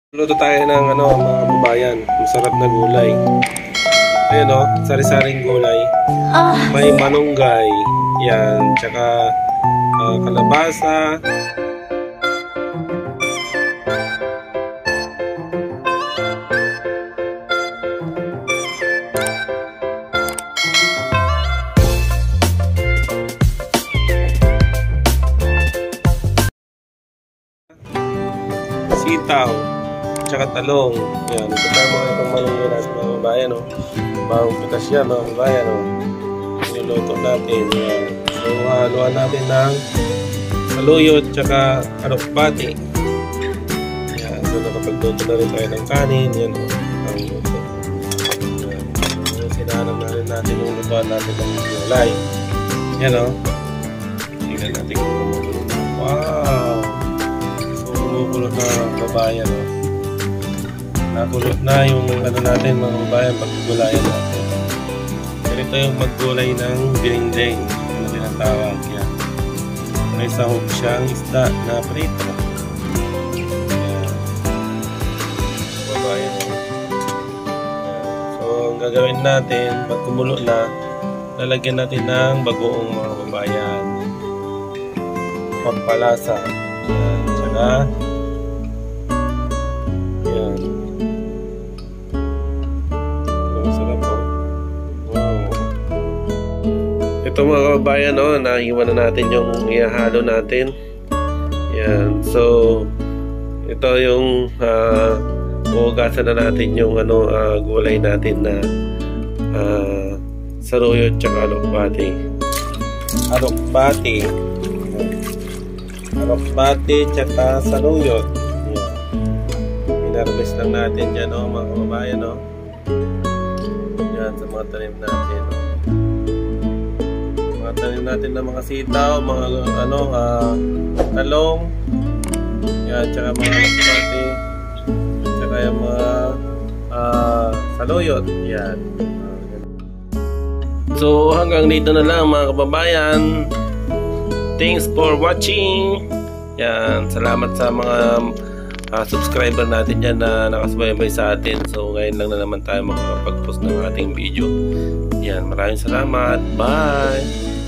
Luto tayo ng mga kababayan, masarap na gulay. Ayan sari-saring gulay. May malunggay, yan, tsaka kalabasa. Sitaw, tsaka talong. Yan, ito tayo mga itong malunggay natin mga kababayan. Bagong pitas yan mga kababayan. Niluluto natin. Yan. So, haluan natin ng saluyot tsaka alokbati. Yan, so nakapagluto na rin tayo ng kanin. Yan, ang luto. Yan. So, sinahanap na rin natin yung lutuan natin ng gulay. Yan tingnan natin kung kumukulot na. Wow! So, kumukulot na kababayan nakulot na yung natin mga kababayan, paggulayan natin. Ganito yung maggulay ng biningjeng na tinatawag yan. May sahog siyang isda na prito. Yan. Kababayan. So ang gagawin natin pag kumulo na, lalagyan natin ng bagoong mga kababayan, pampalasa. Yan. Tsaka ito mga kababayan, naiwan na natin yung ihahalo natin. Yan. So, ito yung uugasan na natin yung gulay natin na saruyot tsaka alokbati. Alokbati tsaka saruyot. Yan. Inarbes lang natin dyan mga kababayan. Yan sa mga tanim natin. Tanim natin ng mga sitaw, mga talong, yan, tsaka mga alokbati, tsaka yung mga saluyot, yan. So hanggang dito na lang mga kababayan. Thanks for watching. Yan, salamat sa mga subscriber natin dyan na nakasubaybay sa atin. So ngayon lang na naman tayo makakapag-post ng ating video. Yan, maraming salamat. Bye!